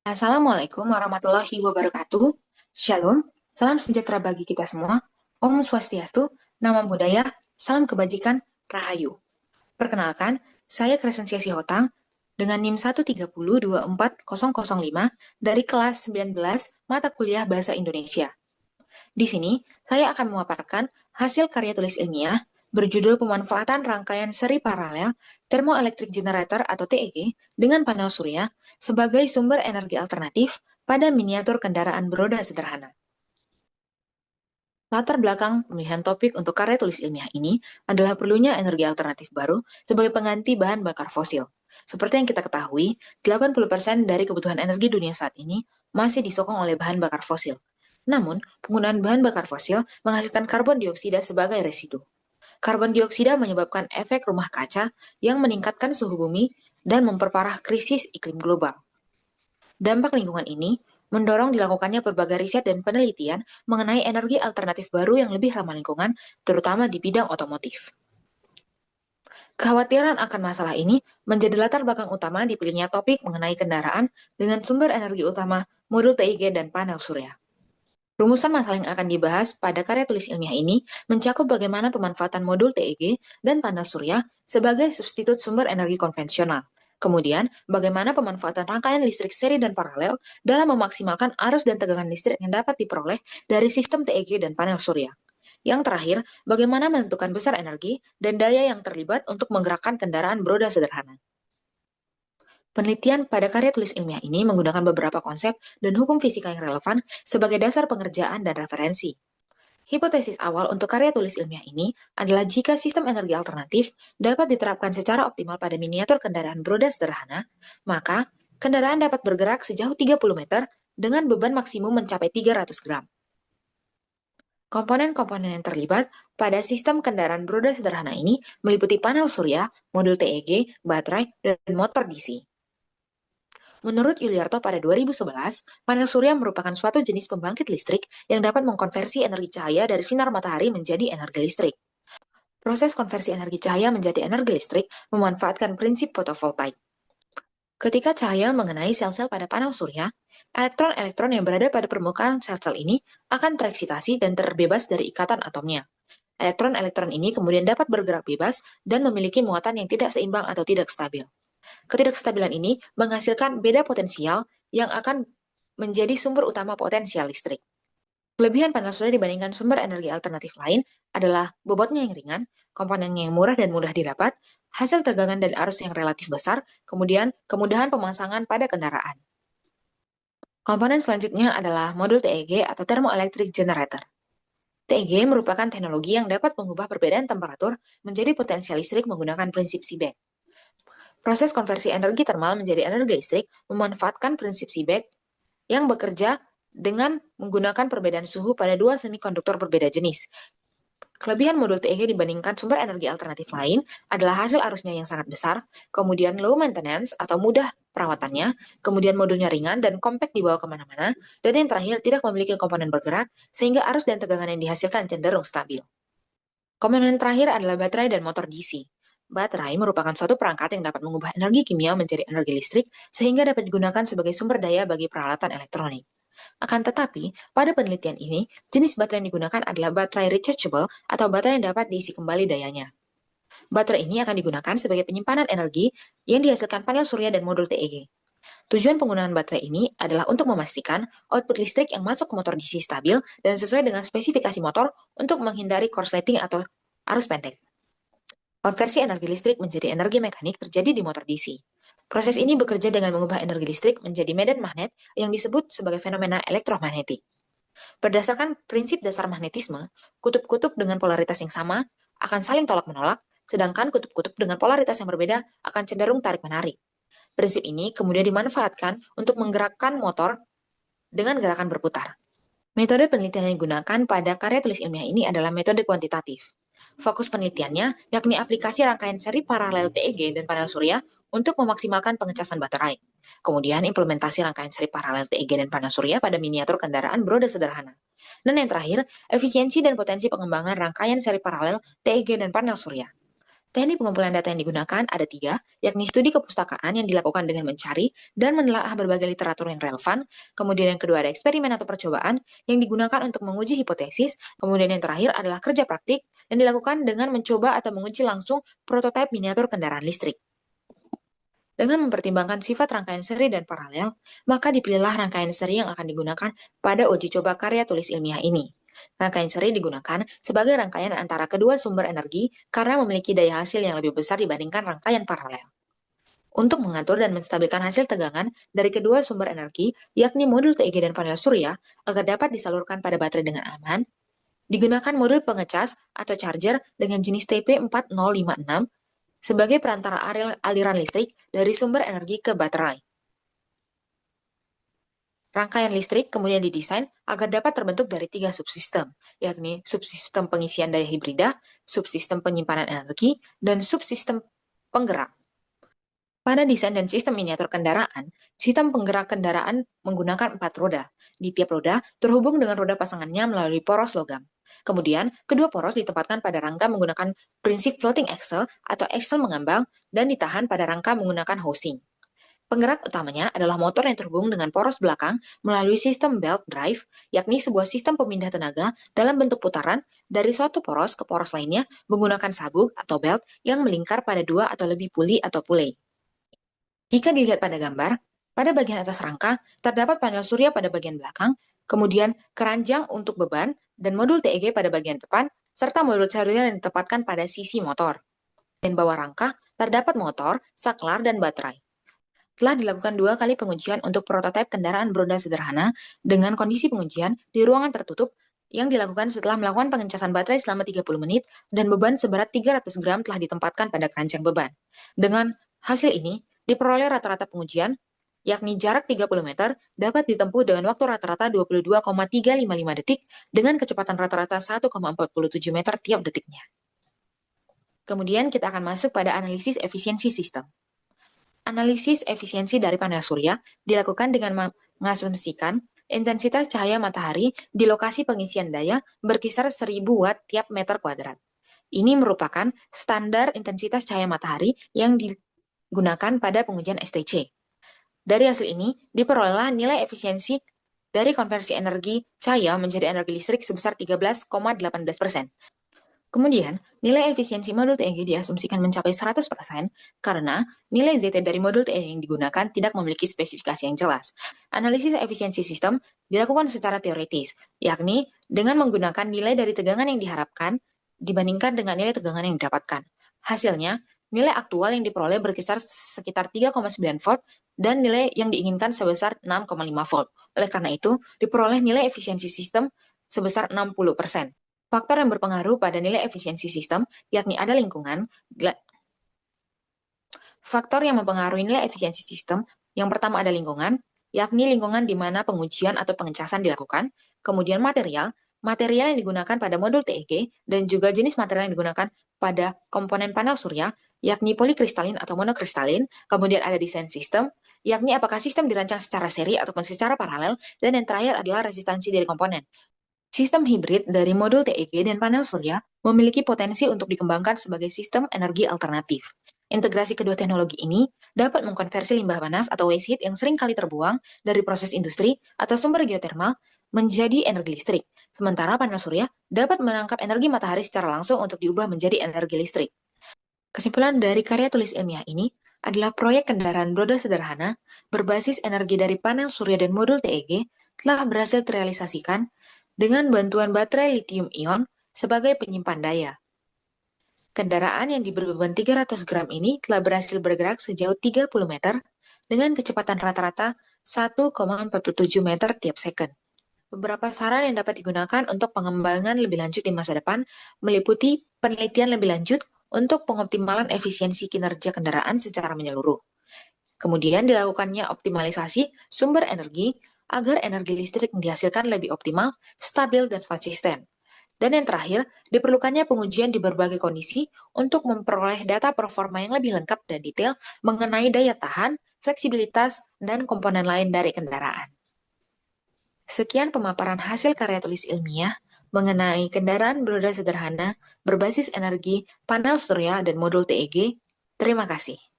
Assalamualaikum warahmatullahi wabarakatuh. Shalom, salam sejahtera bagi kita semua. Om Swastiastu, Namo Buddhaya, salam kebajikan, Rahayu. Perkenalkan, saya Crescentia Sihotang dengan NIM 130240005 dari kelas 19 mata kuliah Bahasa Indonesia. Di sini, saya akan memaparkan hasil karya tulis ilmiah berjudul pemanfaatan rangkaian seri paralel thermoelectric generator atau TEG dengan panel surya sebagai sumber energi alternatif pada miniatur kendaraan beroda sederhana. Latar belakang pemilihan topik untuk karya tulis ilmiah ini adalah perlunya energi alternatif baru sebagai pengganti bahan bakar fosil. Seperti yang kita ketahui, 80% dari kebutuhan energi dunia saat ini masih disokong oleh bahan bakar fosil. Namun, penggunaan bahan bakar fosil menghasilkan karbon dioksida sebagai residu. Karbon dioksida menyebabkan efek rumah kaca yang meningkatkan suhu bumi dan memperparah krisis iklim global. Dampak lingkungan ini mendorong dilakukannya berbagai riset dan penelitian mengenai energi alternatif baru yang lebih ramah lingkungan, terutama di bidang otomotif. Kekhawatiran akan masalah ini menjadi latar belakang utama dipilihnya topik mengenai kendaraan dengan sumber energi utama, modul TIG, dan panel surya. Rumusan masalah yang akan dibahas pada karya tulis ilmiah ini mencakup bagaimana pemanfaatan modul TEG dan panel surya sebagai substitut sumber energi konvensional. Kemudian, bagaimana pemanfaatan rangkaian listrik seri dan paralel dalam memaksimalkan arus dan tegangan listrik yang dapat diperoleh dari sistem TEG dan panel surya. Yang terakhir, bagaimana menentukan besar energi dan daya yang terlibat untuk menggerakkan kendaraan beroda sederhana. Penelitian pada karya tulis ilmiah ini menggunakan beberapa konsep dan hukum fisika yang relevan sebagai dasar pengerjaan dan referensi. Hipotesis awal untuk karya tulis ilmiah ini adalah jika sistem energi alternatif dapat diterapkan secara optimal pada miniatur kendaraan beroda sederhana, maka kendaraan dapat bergerak sejauh 30 meter dengan beban maksimum mencapai 300 gram. Komponen-komponen yang terlibat pada sistem kendaraan beroda sederhana ini meliputi panel surya, modul TEG, baterai, dan motor DC. Menurut Yuliarto pada 2011, panel surya merupakan suatu jenis pembangkit listrik yang dapat mengkonversi energi cahaya dari sinar matahari menjadi energi listrik. Proses konversi energi cahaya menjadi energi listrik memanfaatkan prinsip fotovoltaik. Ketika cahaya mengenai sel-sel pada panel surya, elektron-elektron yang berada pada permukaan sel-sel ini akan tereksitasi dan terbebas dari ikatan atomnya. Elektron-elektron ini kemudian dapat bergerak bebas dan memiliki muatan yang tidak seimbang atau tidak stabil. Ketidakstabilan ini menghasilkan beda potensial yang akan menjadi sumber utama potensial listrik. Kelebihan panel surya dibandingkan sumber energi alternatif lain adalah bobotnya yang ringan, komponennya yang murah dan mudah didapat, hasil tegangan dan arus yang relatif besar, kemudian kemudahan pemasangan pada kendaraan. Komponen selanjutnya adalah modul TEG atau Thermoelectric Generator. TEG merupakan teknologi yang dapat mengubah perbedaan temperatur menjadi potensial listrik menggunakan prinsip Seebeck. Proses konversi energi termal menjadi energi listrik memanfaatkan prinsip Seebeck yang bekerja dengan menggunakan perbedaan suhu pada dua semikonduktor berbeda jenis. Kelebihan modul TEG dibandingkan sumber energi alternatif lain adalah hasil arusnya yang sangat besar, kemudian low maintenance atau mudah perawatannya, kemudian modulnya ringan dan compact dibawa kemana-mana, dan yang terakhir tidak memiliki komponen bergerak, sehingga arus dan tegangan yang dihasilkan cenderung stabil. Komponen terakhir adalah baterai dan motor DC. Baterai merupakan suatu perangkat yang dapat mengubah energi kimia menjadi energi listrik sehingga dapat digunakan sebagai sumber daya bagi peralatan elektronik. Akan tetapi, pada penelitian ini, jenis baterai yang digunakan adalah baterai rechargeable atau baterai yang dapat diisi kembali dayanya. Baterai ini akan digunakan sebagai penyimpanan energi yang dihasilkan panel surya dan modul TEG. Tujuan penggunaan baterai ini adalah untuk memastikan output listrik yang masuk ke motor DC stabil dan sesuai dengan spesifikasi motor untuk menghindari korsleting atau arus pendek. Konversi energi listrik menjadi energi mekanik terjadi di motor DC. Proses ini bekerja dengan mengubah energi listrik menjadi medan magnet yang disebut sebagai fenomena elektromagnetik. Berdasarkan prinsip dasar magnetisme, kutub-kutub dengan polaritas yang sama akan saling tolak-menolak, sedangkan kutub-kutub dengan polaritas yang berbeda akan cenderung tarik-menarik. Prinsip ini kemudian dimanfaatkan untuk menggerakkan motor dengan gerakan berputar. Metode penelitian yang digunakan pada karya tulis ilmiah ini adalah metode kuantitatif. Fokus penelitiannya yakni aplikasi rangkaian seri paralel TEG dan panel surya untuk memaksimalkan pengecasan baterai. Kemudian implementasi rangkaian seri paralel TEG dan panel surya pada miniatur kendaraan beroda sederhana. Dan yang terakhir, efisiensi dan potensi pengembangan rangkaian seri paralel TEG dan panel surya. Teknik pengumpulan data yang digunakan ada 3, yakni studi kepustakaan yang dilakukan dengan mencari dan menelaah berbagai literatur yang relevan, kemudian yang kedua ada eksperimen atau percobaan yang digunakan untuk menguji hipotesis, kemudian yang terakhir adalah kerja praktik yang dilakukan dengan mencoba atau menguji langsung prototipe miniatur kendaraan listrik. Dengan mempertimbangkan sifat rangkaian seri dan paralel, maka dipilihlah rangkaian seri yang akan digunakan pada uji coba karya tulis ilmiah ini. Rangkaian seri digunakan sebagai rangkaian antara kedua sumber energi karena memiliki daya hasil yang lebih besar dibandingkan rangkaian paralel. Untuk mengatur dan menstabilkan hasil tegangan dari kedua sumber energi, yakni modul TEG dan panel surya, agar dapat disalurkan pada baterai dengan aman, digunakan modul pengecas atau charger dengan jenis TP4056 sebagai perantara aliran listrik dari sumber energi ke baterai. Rangkaian listrik kemudian didesain agar dapat terbentuk dari 3 subsistem, yakni subsistem pengisian daya hibrida, subsistem penyimpanan energi, dan subsistem penggerak. Pada desain dan sistem miniatur kendaraan, sistem penggerak kendaraan menggunakan 4 roda. Di tiap roda terhubung dengan roda pasangannya melalui poros logam. Kemudian, kedua poros ditempatkan pada rangka menggunakan prinsip floating axle atau axle mengambang dan ditahan pada rangka menggunakan housing. Penggerak utamanya adalah motor yang terhubung dengan poros belakang melalui sistem belt drive, yakni sebuah sistem pemindah tenaga dalam bentuk putaran dari suatu poros ke poros lainnya menggunakan sabuk atau belt yang melingkar pada 2 atau lebih puli atau pulei. Jika dilihat pada gambar, pada bagian atas rangka terdapat panel surya pada bagian belakang, kemudian keranjang untuk beban dan modul TEG pada bagian depan, serta modul charger yang ditempatkan pada sisi motor. Di bawah rangka terdapat motor, saklar, dan baterai. Telah dilakukan 2 kali pengujian untuk prototipe kendaraan beroda sederhana dengan kondisi pengujian di ruangan tertutup yang dilakukan setelah melakukan pengecasan baterai selama 30 menit dan beban seberat 300 gram telah ditempatkan pada keranjang beban. Dengan hasil ini, diperoleh rata-rata pengujian, yakni jarak 30 meter dapat ditempuh dengan waktu rata-rata 22,355 detik dengan kecepatan rata-rata 1,47 meter tiap detiknya. Kemudian kita akan masuk pada analisis efisiensi sistem. Analisis efisiensi dari panel surya dilakukan dengan mengasumsikan intensitas cahaya matahari di lokasi pengisian daya berkisar 1000 watt tiap meter kuadrat. Ini merupakan standar intensitas cahaya matahari yang digunakan pada pengujian STC. Dari hasil ini, diperolehlah nilai efisiensi dari konversi energi cahaya menjadi energi listrik sebesar 13,18%. Kemudian, nilai efisiensi modul TEG diasumsikan mencapai 100% karena nilai ZT dari modul TEG yang digunakan tidak memiliki spesifikasi yang jelas. Analisis efisiensi sistem dilakukan secara teoritis, yakni dengan menggunakan nilai dari tegangan yang diharapkan dibandingkan dengan nilai tegangan yang didapatkan. Hasilnya, nilai aktual yang diperoleh berkisar sekitar 3,9 volt dan nilai yang diinginkan sebesar 6,5 volt. Oleh karena itu, diperoleh nilai efisiensi sistem sebesar 60%. Faktor yang berpengaruh pada nilai efisiensi sistem, yakni ada lingkungan. Faktor yang mempengaruhi nilai efisiensi sistem, yang pertama ada lingkungan, yakni lingkungan di mana pengujian atau pengecasan dilakukan, kemudian material yang digunakan pada modul TEG, dan juga jenis material yang digunakan pada komponen panel surya, yakni polikristalin atau monokristalin, kemudian ada desain sistem, yakni apakah sistem dirancang secara seri ataupun secara paralel, dan yang terakhir adalah resistansi dari komponen. Sistem hibrid dari modul TEG dan panel surya memiliki potensi untuk dikembangkan sebagai sistem energi alternatif. Integrasi kedua teknologi ini dapat mengkonversi limbah panas atau waste heat yang sering kali terbuang dari proses industri atau sumber geotermal menjadi energi listrik, sementara panel surya dapat menangkap energi matahari secara langsung untuk diubah menjadi energi listrik. Kesimpulan dari karya tulis ilmiah ini adalah proyek kendaraan beroda sederhana berbasis energi dari panel surya dan modul TEG telah berhasil terrealisasikan dengan bantuan baterai lithium-ion sebagai penyimpan daya. Kendaraan yang diberi beban 300 gram ini telah berhasil bergerak sejauh 30 meter dengan kecepatan rata-rata 1,47 meter tiap second. Beberapa saran yang dapat digunakan untuk pengembangan lebih lanjut di masa depan meliputi penelitian lebih lanjut untuk pengoptimalan efisiensi kinerja kendaraan secara menyeluruh. Kemudian dilakukannya optimalisasi sumber energi agar energi listrik yang dihasilkan lebih optimal, stabil, dan konsisten. Dan yang terakhir, diperlukannya pengujian di berbagai kondisi untuk memperoleh data performa yang lebih lengkap dan detail mengenai daya tahan, fleksibilitas, dan komponen lain dari kendaraan. Sekian pemaparan hasil karya tulis ilmiah mengenai kendaraan beroda sederhana berbasis energi panel surya dan modul TEG. Terima kasih.